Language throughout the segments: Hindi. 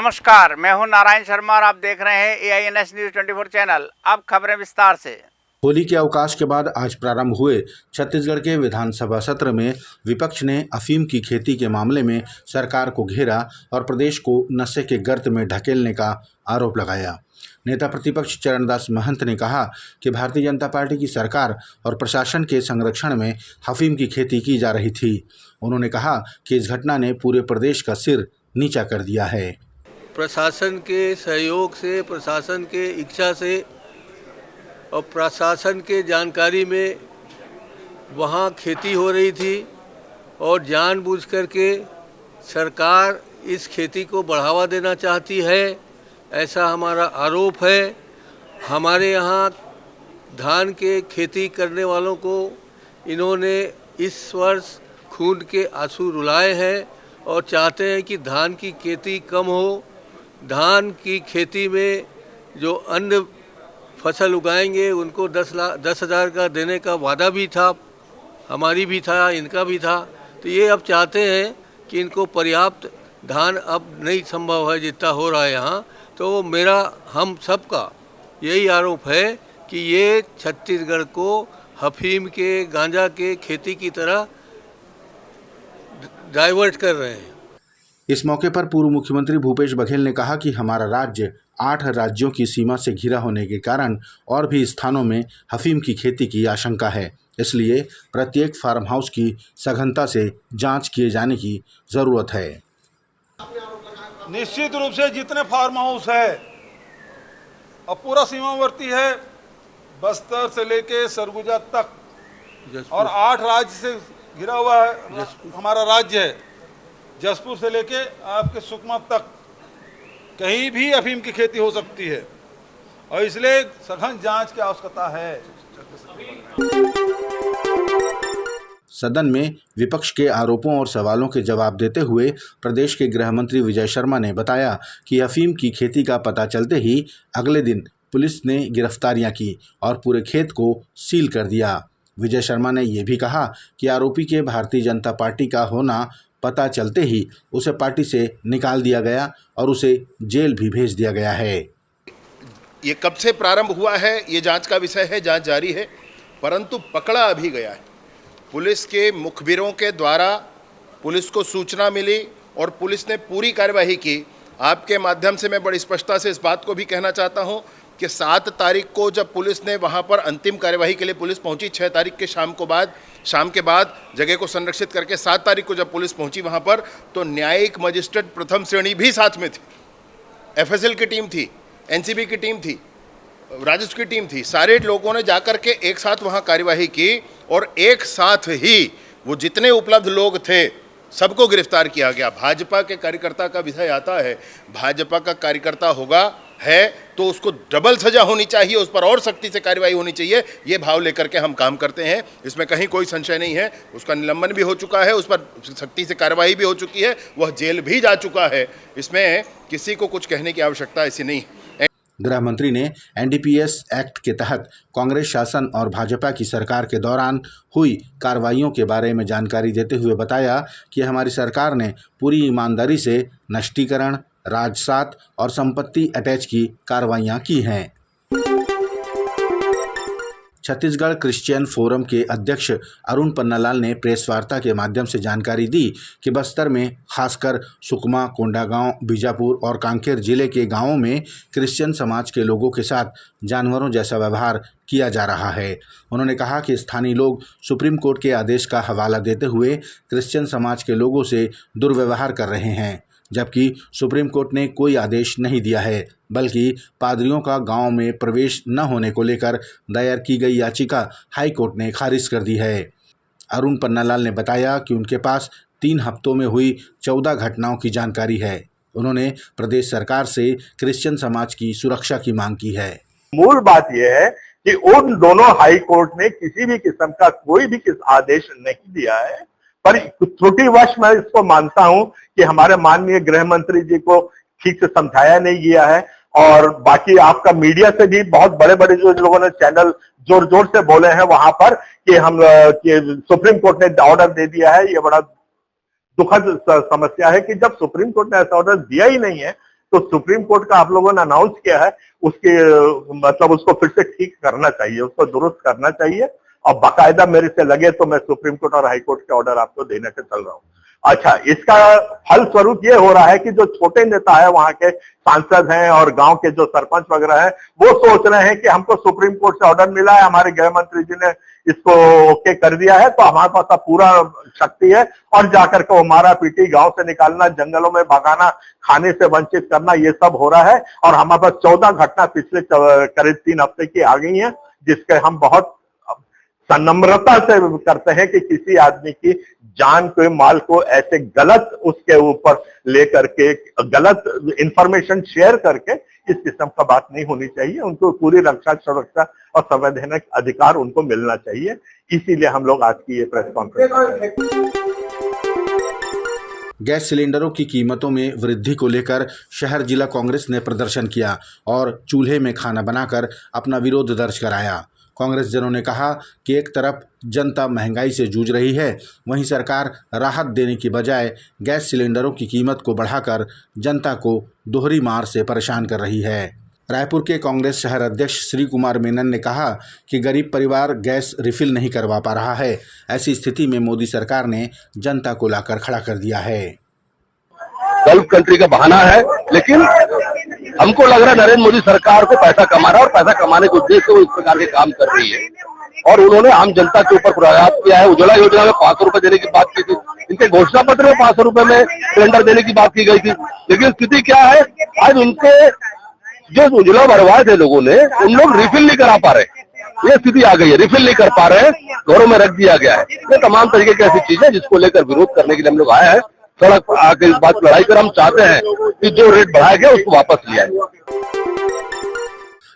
नमस्कार, मैं हूं नारायण शर्मा और आप देख रहे हैं AINS न्यूज 24 चैनल। अब खबरें विस्तार से। होली के अवकाश के बाद आज प्रारंभ हुए छत्तीसगढ़ के विधानसभा सत्र में विपक्ष ने अफीम की खेती के मामले में सरकार को घेरा और प्रदेश को नशे के गर्त में ढकेलने का आरोप लगाया। नेता प्रतिपक्ष चरणदास महंत ने कहा कि भारतीय जनता पार्टी की सरकार और प्रशासन के संरक्षण में अफीम की खेती की जा रही थी। उन्होंने कहा कि इस घटना ने पूरे प्रदेश का सिर नीचा कर दिया है। प्रशासन के सहयोग से, प्रशासन के इच्छा से और प्रशासन के जानकारी में वहाँ खेती हो रही थी और जानबूझ कर के सरकार इस खेती को बढ़ावा देना चाहती है, ऐसा हमारा आरोप है। हमारे यहाँ धान के खेती करने वालों को इन्होंने इस वर्ष खून के आंसू रुलाए हैं और चाहते हैं कि धान की खेती कम हो। धान की खेती में जो अन्य फसल उगाएंगे उनको 10,000 का देने का वादा भी था, हमारी भी था, इनका भी था। तो ये अब चाहते हैं कि इनको पर्याप्त धान अब नहीं संभव है जितना हो रहा है यहाँ। तो मेरा हम सबका यही आरोप है कि ये छत्तीसगढ़ को अफीम के, गांजा के खेती की तरह डाइवर्ट कर रहे हैं। इस मौके पर पूर्व मुख्यमंत्री भूपेश बघेल ने कहा कि हमारा राज्य 8 राज्यों की सीमा से घिरा होने के कारण और भी स्थानों में अफीम की खेती की आशंका है, इसलिए प्रत्येक फार्म हाउस की सघनता से जांच किए जाने की जरूरत है। निश्चित रूप से जितने फार्म हाउस है और पूरा सीमावर्ती है, बस्तर से लेके सरगुजा तक और 8 राज्य से घिरा हुआ है हमारा राज्य है। जसपुर से लेके आपके सुकमा तक कहीं भी अफीम की खेती हो सकती है और इसलिए सघन जांच की आवश्यकता है। सदन में विपक्ष के आरोपों और सवालों के जवाब देते हुए प्रदेश के गृह मंत्री विजय शर्मा ने बताया कि अफीम की खेती का पता चलते ही अगले दिन पुलिस ने गिरफ्तारियां की और पूरे खेत को सील कर दिया। विजय शर्मा ने यह भी कहा कि आरोपी के भारतीय जनता पार्टी का होना पता चलते ही उसे पार्टी से निकाल दिया गया और उसे जेल भी भेज दिया गया है। ये कब से प्रारंभ हुआ है ये जांच का विषय है, जांच जारी है, परंतु पकड़ा अभी गया है। पुलिस के मुखबिरों के द्वारा पुलिस को सूचना मिली और पुलिस ने पूरी कार्यवाही की। आपके माध्यम से मैं बड़ी स्पष्टता से इस बात को भी कहना चाहता हूं कि 7 तारीख को जब पुलिस ने वहां पर अंतिम कार्यवाही के लिए पुलिस पहुंची, 6 तारीख के शाम के बाद जगह को संरक्षित करके 7 तारीख को जब पुलिस पहुंची वहां पर, तो न्यायिक मजिस्ट्रेट प्रथम श्रेणी भी साथ में थी, FSL की टीम थी, NCB की टीम थी, राजस्व की टीम थी। सारे लोगों ने जाकर के एक साथ वहां कार्यवाही की और एक साथ ही वो जितने उपलब्ध लोग थे सबको गिरफ्तार किया गया। भाजपा के कार्यकर्ता का विषय आता है, भाजपा का कार्यकर्ता होगा है तो उसको डबल सजा होनी चाहिए, उस पर और सख्ती से कार्रवाई होनी चाहिए, ये भाव लेकर के हम काम करते हैं। इसमें कहीं कोई संशय नहीं है। उसका निलंबन भी हो चुका है, उस पर सख्ती से कार्रवाई भी हो चुकी है, वह जेल भी जा चुका है। इसमें किसी को कुछ कहने की आवश्यकता ऐसी नहीं है। गृह मंत्री ने NDPS एक्ट के तहत कांग्रेस शासन और भाजपा की सरकार के दौरान हुई कार्रवाइयों के बारे में जानकारी देते हुए बताया कि हमारी सरकार ने पूरी ईमानदारी से नष्टीकरण, राजसात और संपत्ति अटैच की कार्रवाइयां की हैं। छत्तीसगढ़ क्रिश्चियन फोरम के अध्यक्ष अरुण पन्नालाल ने प्रेस वार्ता के माध्यम से जानकारी दी कि बस्तर में खासकर सुकमा, कोंडागांव, बीजापुर और कांकेर जिले के गांवों में क्रिश्चियन समाज के लोगों के साथ जानवरों जैसा व्यवहार किया जा रहा है। उन्होंने कहा कि स्थानीय लोग सुप्रीम कोर्ट के आदेश का हवाला देते हुए क्रिश्चियन समाज के लोगों से दुर्व्यवहार कर रहे हैं, जबकि सुप्रीम कोर्ट ने कोई आदेश नहीं दिया है, बल्कि पादरियों का गांव में प्रवेश न होने को लेकर दायर की गई याचिका हाई कोर्ट ने खारिज कर दी है। अरुण पन्नालाल ने बताया कि उनके पास 3 हफ्तों में हुई 14 घटनाओं की जानकारी है। उन्होंने प्रदेश सरकार से क्रिश्चियन समाज की सुरक्षा की मांग की है। मूल बात यह है कि उन दोनों हाई कोर्ट ने किसी भी किस्म का कोई भी आदेश नहीं दिया है, पर त्रुटिवश मैं इसको मानता हूं कि हमारे माननीय गृह मंत्री जी को ठीक से समझाया नहीं गया है। और बाकी आपका मीडिया से भी बहुत बड़े बड़े जो लोगों ने चैनल जोर जोर से बोले हैं वहां पर कि सुप्रीम कोर्ट ने ऑर्डर दे दिया है। ये बड़ा दुखद समस्या है कि जब सुप्रीम कोर्ट ने ऐसा ऑर्डर दिया ही नहीं है तो सुप्रीम कोर्ट का आप लोगों ने अनाउंस किया है, उसके मतलब उसको फिर से ठीक करना चाहिए, उसको दुरुस्त करना चाहिए। और बाकायदा मेरे से लगे तो मैं सुप्रीम कोर्ट और हाई कोर्ट के ऑर्डर आपको देने से चल रहा हूं। अच्छा, इसका फल स्वरूप ये हो रहा है कि जो छोटे नेता है, वहां के सांसद हैं और गांव के जो सरपंच वगैरह हैं, वो सोच रहे हैं कि हमको सुप्रीम कोर्ट से ऑर्डर मिला है, हमारे गृह मंत्री जी ने इसको ओके कर दिया है, तो हमारे पास अब पूरा शक्ति है और जाकर के वो मारा पीटी, गांव से निकालना, जंगलों में भगाना, खाने से वंचित करना, ये सब हो रहा है। और हमारे पास 14 घटना पिछले करीब 3 हफ्ते की आ गई है, जिसके हम बहुत सनम्रता से करते हैं कि किसी आदमी की जान को, माल को ऐसे गलत उसके ऊपर लेकर के गलत इंफॉर्मेशन शेयर करके इस किस्म का बात नहीं होनी चाहिए। उनको पूरी रक्षा, सुरक्षा और संवैधानिक अधिकार उनको मिलना चाहिए। इसीलिए हम लोग आज की ये प्रेस कॉन्फ्रेंस कर रहे हैं। गैस सिलेंडरों की कीमतों में वृद्धि को लेकर शहर जिला कांग्रेस ने प्रदर्शन किया और चूल्हे में खाना बनाकर अपना विरोध दर्ज कराया। कांग्रेस जनों ने कहा कि एक तरफ जनता महंगाई से जूझ रही है, वहीं सरकार राहत देने की बजाय गैस सिलेंडरों की कीमत को बढ़ाकर जनता को दोहरी मार से परेशान कर रही है। रायपुर के कांग्रेस शहर अध्यक्ष श्री कुमार मेनन ने कहा कि गरीब परिवार गैस रिफिल नहीं करवा पा रहा है। ऐसी स्थिति में मोदी सरकार ने जनता को लाकर खड़ा कर दिया है। गल्फ कंट्री का बहाना है, लेकिन हमको लग रहा है नरेंद्र मोदी सरकार को पैसा कमाना और पैसा कमाने के उद्देश्य से वो इस प्रकार के काम कर रही है। और उन्होंने आम जनता के ऊपर प्रयास किया है। उज्ज्वला योजना में 500 रुपए देने की बात की थी, इनके घोषणा पत्र में 500 रुपए में सिलेंडर देने की बात की गई थी, लेकिन स्थिति क्या है, आज उनके जो उज्ज्वला भरवाए थे लोगों ने, उन लोग रिफिल नहीं करा पा रहे। ये स्थिति आ गई है, रिफिल नहीं कर पा रहे हैं, घरों में रख दिया गया है। ये तमाम तरीके की ऐसी चीजें जिसको लेकर विरोध करने के लिए हम लोग आए हैं। सड़क आके इस बात लड़ाई कर हम चाहते हैं कि जो रेट बढ़ाया गया उसको वापस लिया जाए।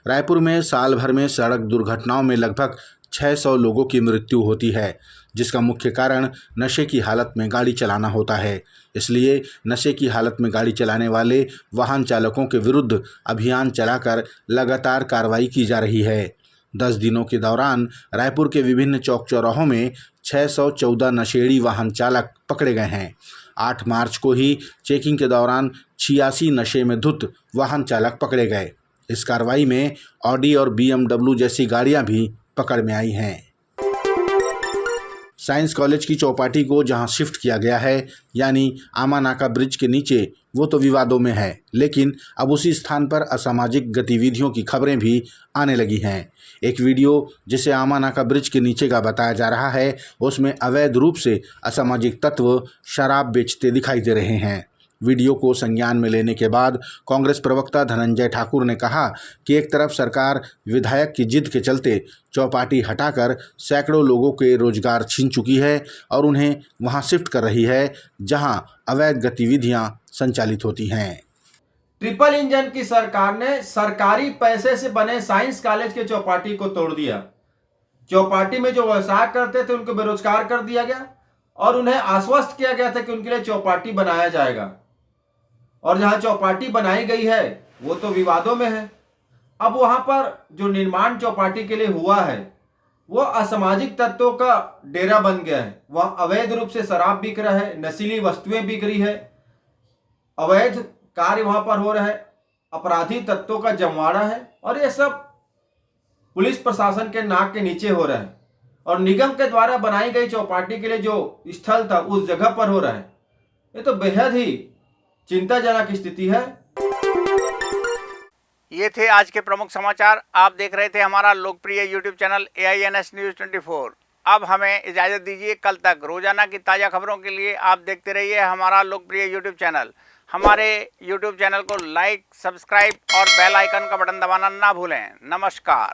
रायपुर में साल भर में सड़क दुर्घटनाओं में लगभग 600 लोगों की मृत्यु होती है, जिसका मुख्य कारण नशे की हालत में गाड़ी चलाना होता है। इसलिए नशे की हालत में गाड़ी चलाने वाले वाहन चालकों के विरुद्ध अभियान चलाकर लगातार कार्रवाई की जा रही है। 10 दिनों के दौरान रायपुर के विभिन्न चौक चौराहों में 614 नशेड़ी वाहन चालक पकड़े गए हैं। 8 मार्च को ही चेकिंग के दौरान 86 नशे में धुत वाहन चालक पकड़े गए। इस कार्रवाई में ऑडी और BMW जैसी गाड़ियां भी पकड़ में आई हैं। साइंस कॉलेज की चौपाटी को जहां शिफ्ट किया गया है, यानी आमा नाका ब्रिज के नीचे, वो तो विवादों में है, लेकिन अब उसी स्थान पर असामाजिक गतिविधियों की खबरें भी आने लगी हैं। एक वीडियो जिसे आमा नाका ब्रिज के नीचे का बताया जा रहा है, उसमें अवैध रूप से असामाजिक तत्व शराब बेचते दिखाई दे रहे हैं। वीडियो को संज्ञान में लेने के बाद कांग्रेस प्रवक्ता धनंजय ठाकुर ने कहा कि एक तरफ सरकार विधायक की जिद के चलते चौपाटी हटाकर सैकड़ों लोगों के रोजगार छीन चुकी है और उन्हें वहां शिफ्ट कर रही है, जहां अवैध गतिविधियां संचालित होती हैं। ट्रिपल इंजन की सरकार ने सरकारी पैसे से बने साइंस कॉलेज के चौपाटी को तोड़ दिया। चौपाटी में जो व्यवसाय करते थे उनको बेरोजगार कर दिया गया और उन्हें आश्वस्त किया गया था कि उनके लिए चौपाटी बनाया जाएगा। और जहां चौपाटी बनाई गई है वो तो विवादों में है। अब वहां पर जो निर्माण चौपाटी के लिए हुआ है वो असामाजिक तत्वों का डेरा बन गया है। वह अवैध रूप से शराब बिक रहा है, नशीली वस्तुएं बिक रही है, अवैध कार्य वहां पर हो रहा है, अपराधी तत्वों का जमवाड़ा है और ये सब पुलिस प्रशासन के नाक के नीचे हो रहा है। और निगम के द्वारा बनाई गई चौपाटी के लिए जो स्थल था उस जगह पर हो रहा है। ये तो बेहद ही चिंताजनक स्थिति है। ये थे आज के प्रमुख समाचार। आप देख रहे थे हमारा लोकप्रिय YouTube चैनल AINS News 24। अब हमें इजाज़त दीजिए। कल तक रोजाना की ताज़ा खबरों के लिए आप देखते रहिए हमारा लोकप्रिय YouTube चैनल। हमारे YouTube चैनल को लाइक, सब्सक्राइब और बेल आइकन का बटन दबाना ना भूलें। नमस्कार।